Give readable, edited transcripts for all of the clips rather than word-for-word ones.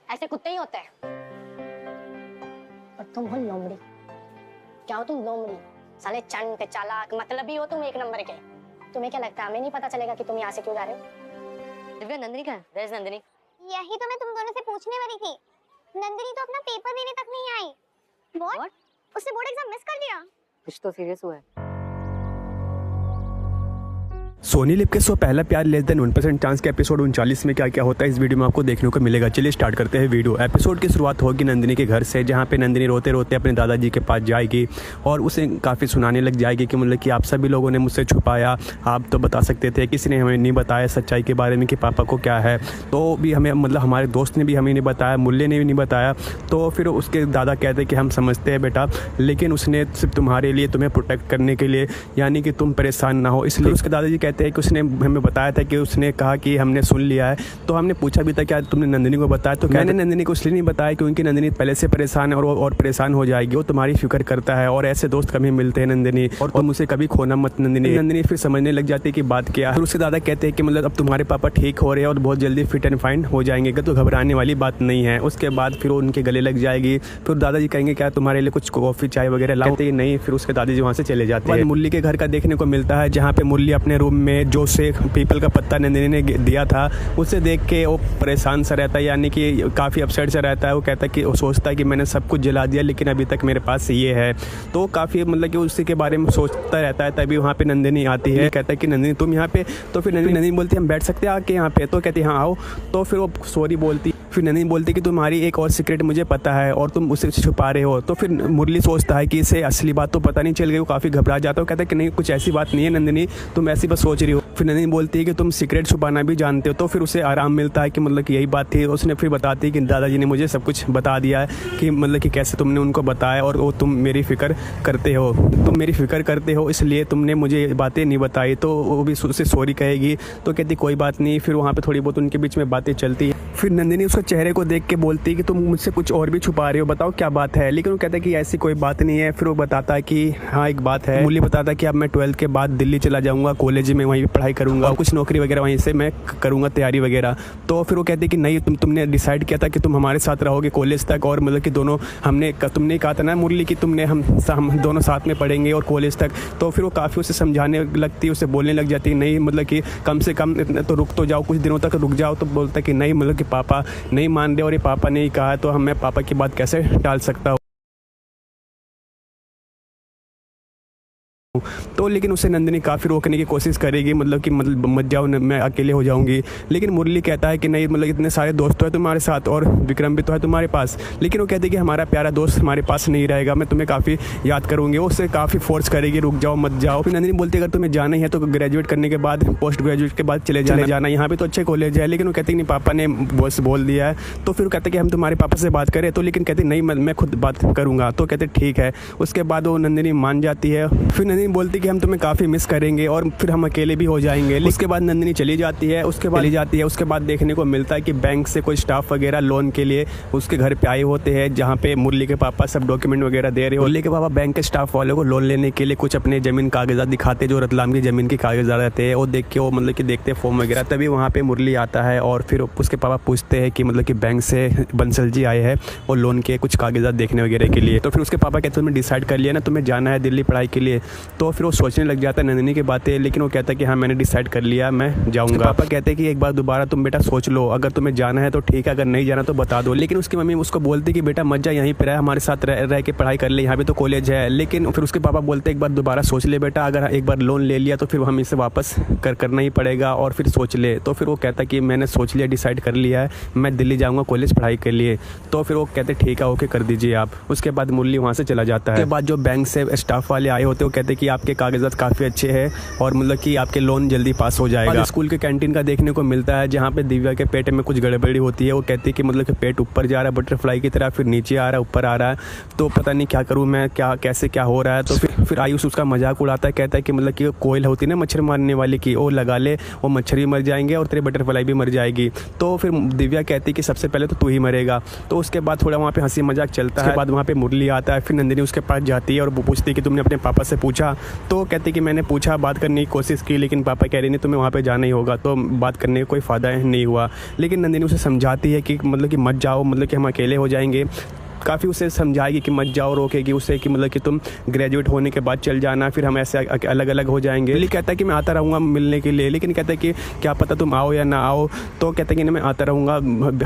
ऐसे कुत्ते ही होते हैं। और तुम हो लोमड़ी। क्या हो तुम? लोमड़ी। साले चंट चालाक मतलबी हो तुम, एक नंबर के। तुम्हें क्या लगता है हमें नहीं पता चलेगा कि तुम यहाँ से क्यों जा रहे हो? दिव्या, नंदिनी कहाँ है? Where is Nandini? यही तो मैं तुम दोनों से पूछने वाली थी। नंदिनी तो अपना पेपर देने तक नहीं आई। What? उसने बोर्ड एग्जाम मिस कर दिया। कुछ तो सीरियस हुआ है। सोनी लिव के शो पहला प्यार लेस देन 1% चांस के एपिसोड 39 में क्या क्या होता है इस वीडियो में आपको देखने को मिलेगा। चलिए स्टार्ट करते हैं वीडियो। एपिसोड की शुरुआत होगी नंदिनी के घर से, जहाँ पे नंदिनी रोते रोते अपने दादाजी के पास जाएगी और उसे काफ़ी सुनाने लग जाएगी कि मतलब कि आप सभी लोगों ने मुझसे छुपाया, आप तो बता सकते थे, किसी ने हमें नहीं बताया सच्चाई के बारे में कि पापा को क्या है, तो भी हमें मतलब हमारे दोस्त ने भी हमें नहीं बताया, मुल्ले ने भी नहीं बताया। तो फिर उसके दादा कहते कि हम समझते हैं बेटा, लेकिन उसने सिर्फ तुम्हारे लिए, तुम्हें प्रोटेक्ट करने के लिए, यानी कि तुम परेशान ना हो, इसलिए उसके दादाजी कहते हैं कि उसने हमें बताया था कि उसने कहा कि हमने सुन लिया है। तो हमने पूछा भी था क्या तुमने नंदिनी को बताया, तो मैंने नंदिनी को इसलिए नहीं बताया क्योंकि नंदिनी पहले से परेशान है और परेशान हो जाएगी, वो तुम्हारी फिक्र करता है और ऐसे दोस्त कभी मिलते हैं नंदिनी, और तुम उसे कभी खोना मत नंदिनी। नंदिनी फिर समझने लग जाती है कि बात क्या है। फिर उसके दादा कहते हैं कि मतलब अब तुम्हारे पापा ठीक हो रहे हैं और बहुत जल्दी फिट एंड फाइन हो जाएंगे, तो घबराने वाली बात नहीं है। उसके बाद फिर वो उनके गले लग जाएगी। फिर दादाजी कहेंगे क्या तुम्हारे लिए कुछ कॉफी चाय वगैरह लाते हैं? नहीं। फिर उसके दादाजी वहाँ से चले जाते हैं। मुरली के घर का देखने को मिलता है, जहाँ पे मुरली अपने रूम में जो से पीपल का पत्ता नंदिनी ने दिया था उसे देख के वो परेशान सा रहता है, यानी कि काफ़ी अपसेट सा रहता है। वो कहता है कि वो सोचता है कि मैंने सब कुछ जला दिया लेकिन अभी तक मेरे पास ये है, तो काफ़ी मतलब कि उसी के बारे में सोचता रहता है। तभी वहाँ पे नंदिनी आती है, कहता है कि नंदिनी तुम यहाँ पे, तो फिर नंदिनी बोलती है हम बैठ सकते हैं आके यहाँ पे, तो कहती है हाँ आओ। तो फिर वो सॉरी बोलती, फिर नंदिनी बोलती कि तुम्हारी एक और सीक्रेट मुझे पता है और तुम उसे छुपा रहे हो। तो फिर मुरली सोचता है कि इसे असली बात तो पता नहीं चल गई, वो काफ़ी घबरा जाता है। कहता है कि नहीं कुछ ऐसी बात नहीं है नंदिनी, तुम ऐसी बस सोच रही हो। फिर नंदिनी बोलती है कि तुम सीक्रेट छुपाना भी जानते हो, तो फिर उसे आराम मिलता है कि मतलब कि यही बात थी। उसने फिर बताती है कि दादाजी ने मुझे सब कुछ बता दिया है कि मतलब कि कैसे तुमने उनको बताया और वो तुम मेरी फ़िक्र करते हो, तुम मेरी फ़िक्र करते हो इसलिए तुमने मुझे बातें नहीं बताई। तो वो भी उसे सॉरी कहेगी, तो कहती कोई बात नहीं। फिर वहाँ पे थोड़ी बहुत उनके बीच में बातें चलती है। फिर नंदिनी उसके चेहरे को देख के बोलती है कि तुम मुझसे कुछ और भी छुपा रहे हो, बताओ क्या बात है। लेकिन वो कहता है कि ऐसी कोई बात नहीं है। फिर वो बताता है कि हाँ एक बात है। मुरली बताता है कि अब मैं 12th के बाद दिल्ली चला जाऊँगा, कॉलेज में वहीं पढ़ाई करूँगा, कुछ नौकरी वगैरह वहीं से मैं करूँगा, तैयारी वगैरह। तो फिर वो कहते हैं कि नहीं तुमने डिसाइड किया था कि तुम हमारे साथ रहोगे कॉलेज तक, और मतलब कि दोनों तुमने कहा था ना मुरली कि हम दोनों साथ में पढ़ेंगे और कॉलेज तक। तो फिर वो काफ़ी उसे समझाने लगती है, उसे बोलने लग जाती है नहीं मतलब कि कम से कम तो रुक तो जाओ, कुछ दिनों तक रुक जाओ। तो बोलता है कि नहीं मतलब कि पापा नहीं मान रहे और ये पापा ने ही कहा है, तो मैं पापा की बात कैसे टाल सकता हूँ। तो लेकिन उसे नंदिनी काफ़ी रोकने की कोशिश करेगी, मतलब कि मत जाओ, मैं अकेले हो जाऊंगी। लेकिन मुरली कहता है कि नहीं मतलब इतने सारे दोस्त तो है तुम्हारे साथ और विक्रम भी तो है तुम्हारे पास। लेकिन वो कहती है कि हमारा प्यारा दोस्त हमारे पास नहीं रहेगा, मैं तुम्हें काफ़ी याद करूँगी। वो उससे काफ़ी फोर्स करेगी रुक जाओ मत जाओ। फिर नंदिनी बोलती है अगर तुम्हें जाना ही है तो ग्रेजुएट करने के बाद, पोस्ट ग्रेजुएट के बाद चले जाना, यहाँ पर तो अच्छे कॉलेज है। लेकिन वो कहती है नहीं पापा ने बस बोल दिया है। तो फिर वो कहते कि हम तुम्हारे पापा से बात करें, तो लेकिन कहते नहीं मैं खुद बात करूँगा। तो कहते ठीक है। उसके बाद वो नंदिनी मान जाती है। फिर नंदिनी बोलती कि हम तुम्हें काफ़ी मिस करेंगे और फिर हम अकेले भी हो जाएंगे। उसके बाद नंदिनी चली जाती है। उसके बाद देखने को मिलता है कि बैंक से कोई स्टाफ वगैरह लोन के लिए उसके घर पे आए होते हैं, जहाँ पे मुरली के पापा सब डॉक्यूमेंट वगैरह दे रहे हो। मुरली के पापा बैंक के स्टाफ वालों को लोन लेने के लिए कुछ अपने ज़मीन कागजात दिखाते, जो रतलाम की ज़मीन के कागजात रहते हैं, वो देख के वो मतलब कि देखते फॉर्म वगैरह। तभी वहाँ पे मुरली आता है और फिर उसके पापा पूछते हैं कि मतलब कि बैंक से बंसल जी आए हैं और लोन के कुछ कागजात देखने वगैरह के लिए। तो फिर उसके पापा कहते तुम्हें डिसाइड कर लिया ना, तुम्हें जाना है दिल्ली पढ़ाई के लिए। तो फिर वो सोचने लग जाता है नंदिनी की बातें, लेकिन वो कहता है कि हाँ मैंने डिसाइड कर लिया, मैं जाऊँगा। पापा कहते हैं कि एक बार दोबारा तुम बेटा सोच लो, अगर तुम्हें जाना है तो ठीक है, अगर नहीं जाना तो बता दो। लेकिन उसकी मम्मी उसको बोलती कि बेटा मत जा, यहीं पर रह, हमारे साथ रह के पढ़ाई कर ले, यहाँ पे तो कॉलेज है। लेकिन फिर उसके पापा बोलते एक बार दोबारा सोच ले बेटा, अगर एक बार लोन ले लिया तो फिर हमें इसे वापस करना ही पड़ेगा, और फिर सोच ले। तो फिर वो कहता कि मैंने सोच लिया, डिसाइड कर लिया है, मैं दिल्ली जाऊँगा कॉलेज पढ़ाई के लिए। तो फिर वो कहते ठीक है ओके कर दीजिए आप। उसके बाद मुरली वहाँ से चला जाता है। उसके बाद जो बैंक से स्टाफ वाले आए होते हैं वो कहते कि आपके कागजात काफ़ी अच्छे हैं और मतलब कि आपके लोन जल्दी पास हो जाएगा। स्कूल के कैंटीन का देखने को मिलता है, जहाँ पे दिव्या के पेट में कुछ गड़बड़ी होती है। वो कहती है कि मतलब कि पेट ऊपर जा रहा है बटरफ्लाई की तरह, फिर नीचे आ रहा है, ऊपर आ रहा है, तो पता नहीं क्या करूँ मैं, क्या कैसे क्या हो रहा है। तो फिर आयुष उसका मजाक उड़ाता है, कहता है कि मतलब कि कोयल होती है ना मच्छर मारने वाली की, वो लगा ले, वो मच्छर भी मर जाएंगे और तेरे बटरफ्लाई भी मर जाएगी। तो फिर दिव्या कहती है कि सबसे पहले तो तू ही मरेगा। तो उसके बाद थोड़ा वहाँ पे हंसी मजाक चलता है। बाद वहाँ पे मुरली आता है। फिर नंदिनी उसके पास जाती है और वो पूछती है कि तुमने अपने पापा से पूछा। तो तो कहते कि मैंने पूछा, बात करने की कोशिश की, लेकिन पापा कह रहे नहीं तुम्हें वहाँ पे जाना ही होगा, तो बात करने का कोई फ़ायदा नहीं हुआ। लेकिन नंदिनी उसे समझाती है कि मतलब कि मत जाओ, मतलब कि हम अकेले हो जाएंगे। काफ़ी उसे समझाएगी कि मत जाओ, रोकेगी उसे कि मतलब कि तुम ग्रेजुएट होने के बाद चल जाना, फिर हम ऐसे अलग अलग हो जाएंगे। लिली कहता है कि मैं आता रहूँगा मिलने के लिए, लेकिन कहता है कि क्या पता तुम आओ या ना आओ। तो कहता है कि नहीं मैं आता रहूँगा,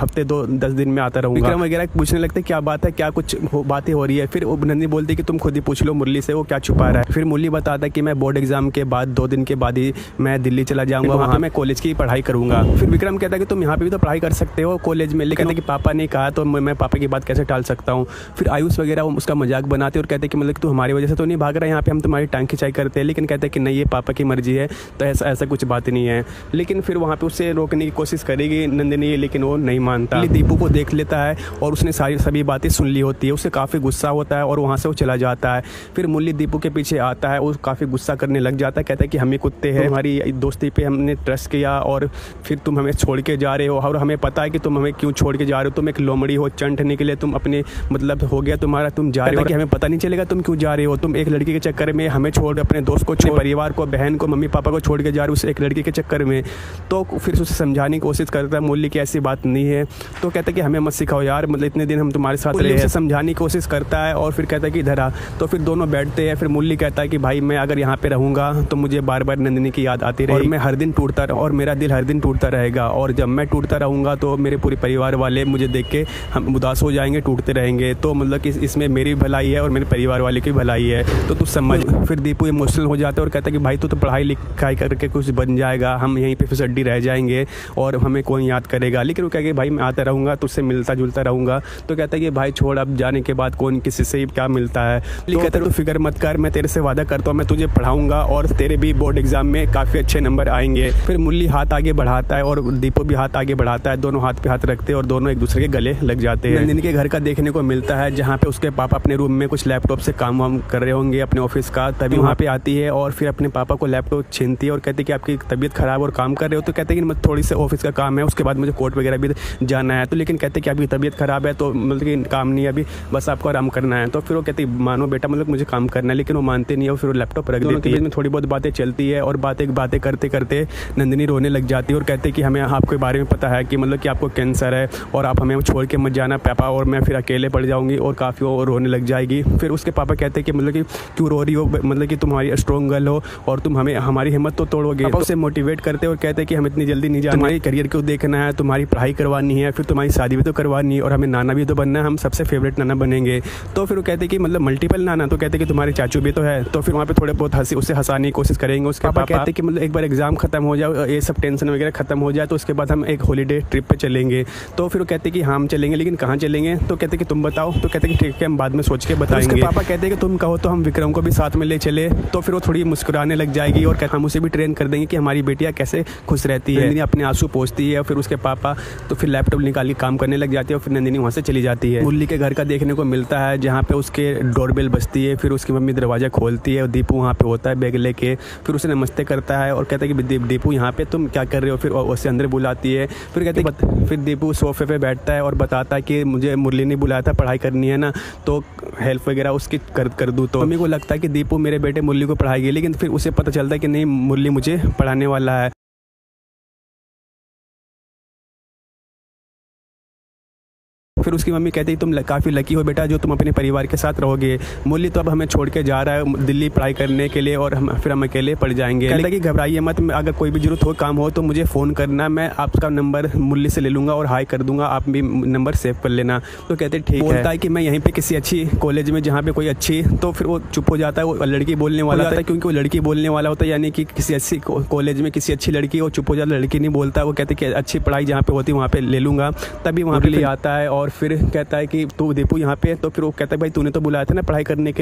हफ्ते 2-10 दिन में आता रहूँगा। विक्रम वगैरह पूछने लगते क्या बात है, क्या कुछ बातें हो रही है। फिर नंदिनी बोलती है कि तुम खुद ही पूछ लो मुरली से, वो क्या छुपा रहा है। फिर मुरली बताता है कि मैं बोर्ड एग्जाम के बाद 2 दिन के बाद ही मैं दिल्ली चला जाऊँगा, वहाँ मैं कॉलेज की पढ़ाई करूँगा। फिर विक्रम कहता है कि तुम यहाँ पर भी तो पढ़ाई कर सकते हो कॉलेज में, लेकिन कि पापा ने कहा तो मैं पापा की बात कैसे टाल सकता हूँ। फिर आयुष वगैरह उसका मजाक बनाते और कहते कि मतलब कि तू हमारी वजह से तो नहीं भाग रहा है, यहाँ पे हम तुम्हारी टांग खिंचाई करते हैं। लेकिन कहते हैं कि नहीं ये पापा की मर्जी है, तो ऐसा कुछ बात नहीं है। लेकिन फिर वहाँ पे उसे रोकने की कोशिश करेगी नंदिनी, लेकिन वो नहीं मानता। दीपू को देख लेता है और उसने सभी बातें सुन ली होती है, उसे काफ़ी गुस्सा होता है और वहाँ से वो चला जाता है। फिर मुरली दीपू के पीछे आता है, वो काफ़ी गुस्सा करने लग जाता है, कहता है कि हम ही कुत्ते हैं, हमारी दोस्ती पे हमने ट्रस्ट किया और फिर तुम हमें छोड़ के जा रहे हो, और हमें पता है कि तुम हमें क्यों छोड़ के जा रहे हो, तुम एक लोमड़ी हो, चंट निकले तुम, अपने मतलब हो गया तुम्हारा, तुम जा रहे हो कि हमें पता नहीं चलेगा तुम क्यों जा रहे हो, तुम एक लड़की के चक्कर में हमें छोड़, अपने दोस्त को छोड़, परिवार को, बहन को, मम्मी पापा को छोड़ के जा रहे हो उस एक लड़की के चक्कर में। तो फिर उसे समझाने की कोशिश करता है मुरली की ऐसी बात नहीं है। तो कहता है कि हमें मत सिखाओ यार, मतलब इतने दिन हम तुम्हारे साथ रहे हैं, समझाने की कोशिश करता है और फिर कहता है कि इधर आ। तो फिर दोनों बैठते हैं। फिर मुरली कहता है कि भाई मैं अगर यहाँ पे रहूँगा तो मुझे बार बार नंदिनी की याद आती रहेगी, मैं हर दिन टूटता और मेरा दिल हर दिन टूटता रहेगा, और जब मैं टूटता रहूँगा तो मेरे पूरे परिवार वाले मुझे देख के हम उदास हो जाएंगे, टूटते रहेंगे। तो मतलब कि इसमें मेरी भलाई है और मेरे परिवार वाले की भलाई है, तो तू समझ। फिर दीपू इमोशनल हो जाता है और कहता है कि भाई तू तो पढ़ाई लिखाई करके कुछ बन जाएगा, हम यहीं पे फिसड्डी रह जाएंगे और हमें कोई याद करेगा। लेकिन वो कहेगा भाई मैं आता रहूँगा, तुझसे मिलता जुलता रहूँगा। तो कहता है कि भाई छोड़, अब जाने के बाद कौन किसी से क्या मिलता है। लेकिन कहता है तू फिक्र मत कर, मैं तेरे से वादा करता हूँ मैं तुझे पढ़ाऊँगा और तेरे भी बोर्ड एग्जाम में काफ़ी अच्छे नंबर आएंगे। फिर मुरली हाथ आगे बढ़ाता है और दीपू भी हाथ आगे बढ़ाता है, दोनों हाथ पे हाथ रखते हैं और दोनों एक दूसरे के गले लग जाते हैं। नंदिनी के घर का देखने को मिलता है जहाँ पे उसके पापा अपने रूम में कुछ लैपटॉप से काम वाम कर रहे होंगे अपने ऑफिस का, तभी वहाँ पे आती है और फिर अपने पापा को लैपटॉप छीनती है और कहती है कि आपकी तबीयत खराब और काम कर रहे हो। तो कहते हैं कि मतलब थोड़ी सी ऑफिस का काम है, उसके बाद मुझे कोर्ट वगैरह भी जाना है। तो लेकिन कहते हैं कि आपकी तबीयत खराब है तो मतलब कि काम नहीं है अभी, बस आपको आराम करना है। तो फिर वो कहती है मानो बेटा मतलब मुझे काम करना है, लेकिन वो मानते नहीं है और फिर वो लैपटॉप रख देती है। थोड़ी बहुत बातें चलती है और बातें करते करते नंदिनी रोने लग जाती है और कहते हैं कि हमें आपके बारे में पता है कि मतलब कि आपको कैंसर है और आप हमें छोड़ के मत जाना पापा, और मैं फिर अकेले पड़ जाऊँगी, और काफ़ी वो रोने लग जाएगी। फिर उसके पापा कहते हैं कि मतलब कि क्यों रो रही हो, मतलब कि तुम्हारी स्ट्रॉन्ग गर्ल हो और तुम हमारी हिम्मत तो तोड़ोगे। पापा उसे मोटिवेट करते और कहते हैं कि हम इतनी जल्दी नहीं जाना, तुम्हारी करियर क्यों देखना है, तुम्हारी पढ़ाई करवानी है, फिर तुम्हारी शादी भी तो करवानी है और हमें नाना भी तो बनना है, हम सबसे फेवरेट नाना बनेंगे। तो फिर वो कहते हैं कि मतलब मल्टीपल नाना, तो कहते हैं कि तुम्हारे चाचू भी तो है। तो फिर वहाँ पे थोड़े बहुत उसे हंसाने की कोशिश करेंगे। उसके पापा कहते हैं कि मतलब एक बार एग्जाम खत्म हो जाए, ये सब टेंशन वगैरह खत्म हो जाए, तो उसके बाद हम एक हॉलीडे ट्रिप पे चलेंगे। तो फिर वो कहते हैं कि हम चलेंगे, लेकिन कहाँ चलेंगे। तो कहते हैं कि तुम बताओ। तो कहते हैं कि ठीक है हम बाद में सोच के बताएंगे। पापा कहते हैं कि तुम कहो तो हम विक्रम को भी साथ में ले चले। तो फिर वो थोड़ी मुस्कुराने लग जाएगी और हम उसे भी ट्रेन कर देंगे कि हमारी बेटियाँ कैसे खुश रहती है। नंदिनी अपने आंसू पोंछती है और फिर उसके पापा तो फिर लैपटॉप निकाल के काम करने लग जाती है और फिर नंदिनी वहाँ से चली जाती है। मुरली के घर का देखने को मिलता है जहाँ पे उसके डोरबेल बजती है, फिर उसकी मम्मी दरवाजा खोलती है और दीपू वहाँ पे होता है बैग लेके। फिर उसे नमस्ते करता है और कहता है कि दीपू यहाँ पे तुम क्या कर रहे हो। फिर उसे अंदर बुलाती है। फिर कहते हैं फिर दीपू सोफे पे बैठता है और बताता है कि मुझे मुरली ने बुलाया था, पढ़ाई करनी है ना, तो हेल्प वगैरह उसकी कर दूँ। तो मम्मी को लगता है कि दीपू मेरे बेटे मुरली को पढ़ाएगी, लेकिन फिर उसे पता चलता है कि नहीं मुरली मुझे पढ़ाने वाला है। फिर उसकी मम्मी कहती है तुम काफ़ी लकी हो बेटा जो तुम अपने परिवार के साथ रहोगे। मुरली तो अब हमें छोड़ के जा रहा है दिल्ली पढ़ाई करने के लिए और फिर हम अकेले पड़ जाएंगे। कहता है कि घबराइए मत, अगर कोई भी जरूरत हो काम हो तो मुझे फ़ोन करना, मैं आपका नंबर मुरली से ले लूँगा और हाई कर दूँगा, आप भी नंबर सेव कर लेना। तो कहते ठीक है। बोलता है कि मैं यहीं पर किसी अच्छी कॉलेज में जहाँ पर कोई अच्छी, तो फिर वो चुप हो जाता है। वो लड़की बोलने वाला होता है क्योंकि वो लड़की बोलने वाला होता है, यानी कि किसी अच्छी कॉलेज में किसी अच्छी लड़की, वो चुप हो जाता, लड़की नहीं बोलता। वो कहते कि अच्छी पढ़ाई जहाँ पे होती है वहाँ पे ले लूँगा। तभी वहाँ पे ले आता है और फिर कहता है कि तू दीपू यहाँ पे। तो फिर वो कहता है भाई तूने तो बुलाया था ना पढ़ाई करने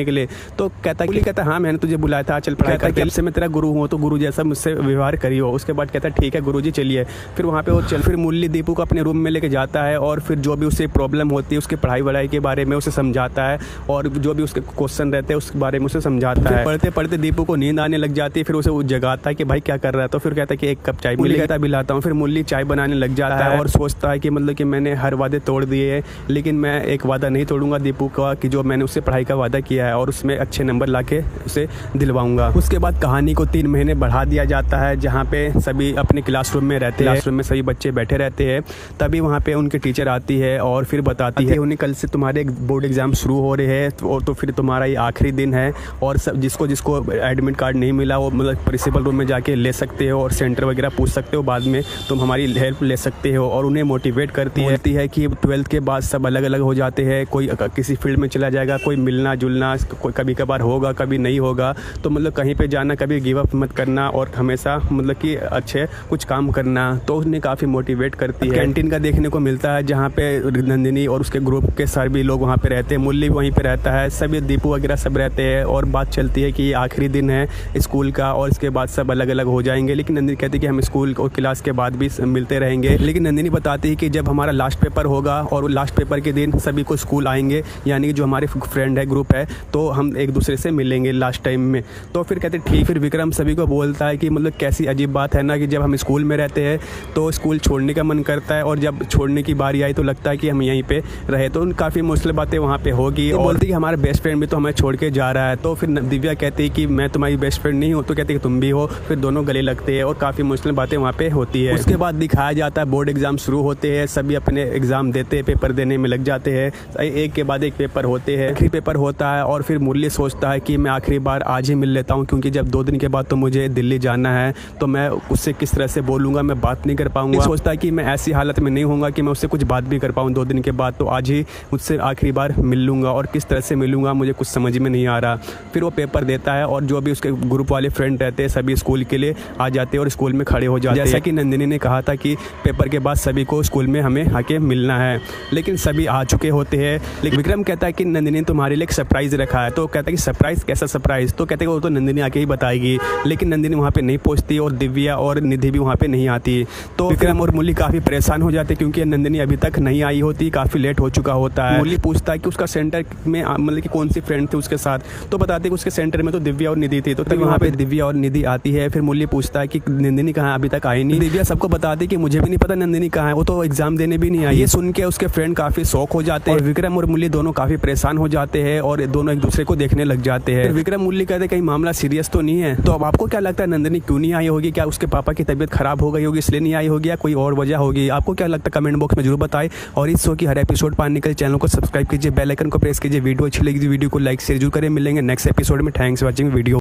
के लिए। तो कहता है हाँ मैंने तुझे बुलाया था, चल पढ़ाई कर। से मैं तेरा गुरु हूँ तो गुरु जैसा मुझसे व्यवहार करियो। उसके बाद कहता है ठीक है गुरुजी चलिए। फिर वहाँ पे वो चल फिर मुरली दीपू को अपने रूम में लेके जाता है और फिर जो भी उसे प्रॉब्लम होती है उसके पढ़ाई वढ़ाई के बारे में उसे समझाता है और जो भी उसके क्वेश्चन रहते हैं उसके बारे में उसे समझाता है। पढ़ते पढ़ते दीपू को नींद आने लग जाती है। फिर उसे वो जगाता है कि भाई क्या कर रहा है। तो फिर कहता है कि एक कप चाय कहता बिलाता हूँ। फिर मुरली चाय बनाने लग जाता है और सोचता है कि मतलब कि मैंने हर वादे तोड़ दिए हैं, लेकिन मैं एक वादा नहीं तोड़ूंगा दीपू का कि जो मैंने उससे पढ़ाई का वादा किया है, और उसमें अच्छे नंबर लाके उसे दिलवाऊंगा। उसके बाद कहानी को 3 महीने बढ़ा दिया जाता है, जहाँ पे सभी अपने क्लासरूम में रहते हैं, क्लासरूम में सभी बच्चे बैठे रहते हैं। तभी वहाँ पे उनकी टीचर आती है और फिर बताती है उन्हें कल से तुम्हारे बोर्ड एग्जाम शुरू हो रहे हैं, और तो फिर तुम्हारा ये आखिरी दिन है, और सब जिसको जिसको एडमिट कार्ड नहीं मिला वो मतलब प्रिंसिपल रूम में जाके ले सकते हो, और सेंटर वगैरह पूछ सकते हो, बाद में तुम हमारी हेल्प ले सकते हो। और उन्हें मोटिवेट करती है कि 12th के बाद सब अलग अलग हो जाते हैं, कोई किसी फील्ड में चला जाएगा, कोई मिलना जुलना कोई कभी कभार होगा, कभी नहीं होगा, तो मतलब कहीं पे जाना कभी गिव अप मत करना, और हमेशा मतलब कि अच्छे कुछ काम करना। तो उन्हें काफ़ी मोटिवेट करती है। कैंटीन का देखने को मिलता है, जहाँ पे नंदिनी और उसके ग्रुप के सारे भी लोग वहाँ पे रहते हैं, मुरली वहीं पे रहता है, सभी दीपू वगैरह सब रहते हैं, और बात चलती है कि ये आखिरी दिन है स्कूल का और इसके बाद सब अलग अलग हो जाएंगे। लेकिन नंदिनी कहती है कि हम स्कूल और क्लास के बाद भी मिलते रहेंगे। लेकिन नंदिनी बताती है कि जब हमारा लास्ट पेपर होगा और लास्ट पेपर के दिन सभी को स्कूल आएंगे, यानी कि जो हमारे फ्रेंड है ग्रुप है, तो हम एक दूसरे से मिलेंगे लास्ट टाइम में। तो फिर कहते ठीक। फिर विक्रम सभी को बोलता है कि मतलब कैसी अजीब बात है ना कि जब हम स्कूल में रहते हैं तो स्कूल छोड़ने का मन करता है, और जब छोड़ने की बारी आई तो लगता है कि हम यहीं पे रहे। तो काफ़ी मुश्किल बातें वहाँ पे होगी, और बोलती कि हमारा बेस्ट फ्रेंड भी तो हमें छोड़ के जा रहा है। तो फिर दिव्या कहती है कि मैं तुम्हारी बेस्ट फ्रेंड नहीं हूँ, तो कहती है कि तुम भी हो। फिर दोनों गले लगते हैं और काफ़ी मुश्किल बातें वहाँ पे होती है। उसके बाद दिखाया जाता है बोर्ड एग्जाम शुरू होते हैं, सभी अपने एग्जाम देते हैं, पेपर देने में लग जाते हैं, एक के बाद एक पेपर होते हैं। आखिरी पेपर होता है और फिर मुरली सोचता है कि मैं आखिरी बार आज ही मिल लेता हूँ, क्योंकि जब 2 दिन के बाद तो मुझे दिल्ली जाना है, तो मैं उससे किस तरह से बोलूँगा, मैं बात नहीं कर पाऊँगा। सोचता है कि मैं ऐसी हालत में नहीं होऊंगा कि मैं उससे कुछ बात भी कर पाऊँ 2 दिन के बाद, तो आज ही मुझसे आखिरी बार मिल लूँगा, और किस तरह से मिलूँगा मुझे कुछ समझ में नहीं आ रहा। फिर वो पेपर देता है, और जो भी उसके ग्रुप वाले फ्रेंड रहते हैं सभी स्कूल के लिए आ जाते हैं और स्कूल में खड़े हो जाते हैं। जैसा कि नंदिनी ने कहा था कि पेपर के बाद सभी को स्कूल में हमें आके मिलना है, लेकिन सभी आ चुके होते हैं। लेकिन विक्रम कहता है कि नंदिनी ने तुम्हारे लिए एक सरप्राइज़ रखा है। तो कहता है कि सरप्राइज़, कैसा सरप्राइज़? तो कहते हैं वो तो नंदिनी आके ही बताएगी। लेकिन नंदिनी वहाँ पे नहीं पहुँचती, और दिव्या और निधि भी वहाँ पे नहीं आती। तो विक्रम और मुरली काफ़ी परेशान हो जाते, क्योंकि नंदिनी अभी तक नहीं आई होती, काफ़ी लेट हो चुका होता है। मुरली पूछता है कि उसका सेंटर में मतलब कि कौन सी फ्रेंड थी उसके साथ, तो बताते कि उसके सेंटर में तो दिव्या और निधि थी। तो तभी वहाँ पे दिव्या और निधि आती है। फिर मुरली पूछता है कि नंदिनी कहाँ, अभी तक आई नहीं। दिव्या सबको बताती कि मुझे भी नहीं पता नंदिनी कहाँ है, वो तो एग्जाम देने भी नहीं आई। ये सुन के उसके फ्रेंड काफ़ी शौक हो जाते हैं, और विक्रम और मुरली दोनों काफ़ी परेशान हो जाते हैं, और दोनों एक दूसरे को देखने लग जाते हैं। विक्रम मुरली कहते कहीं मामला सीरियस तो नहीं है। तो अब आपको क्या लगता है नंदिनी क्यों नहीं आई होगी? क्या उसके पापा की तबीयत खराब हो गई होगी इसलिए नहीं आई होगी, या कोई और वजह होगी? आपको क्या लगता है कमेंट बॉक्स में जरूर बताएं, और इस शो की हर एपिसोड पाने के लिए चैनल को सब्सक्राइब कीजिए, बेल आइकन को प्रेस कीजिए, वीडियो अच्छी लगी वीडियो को लाइक शेयर जरूर करें। मिलेंगे नेक्स्ट एपिसोड में। Thanks for watching video.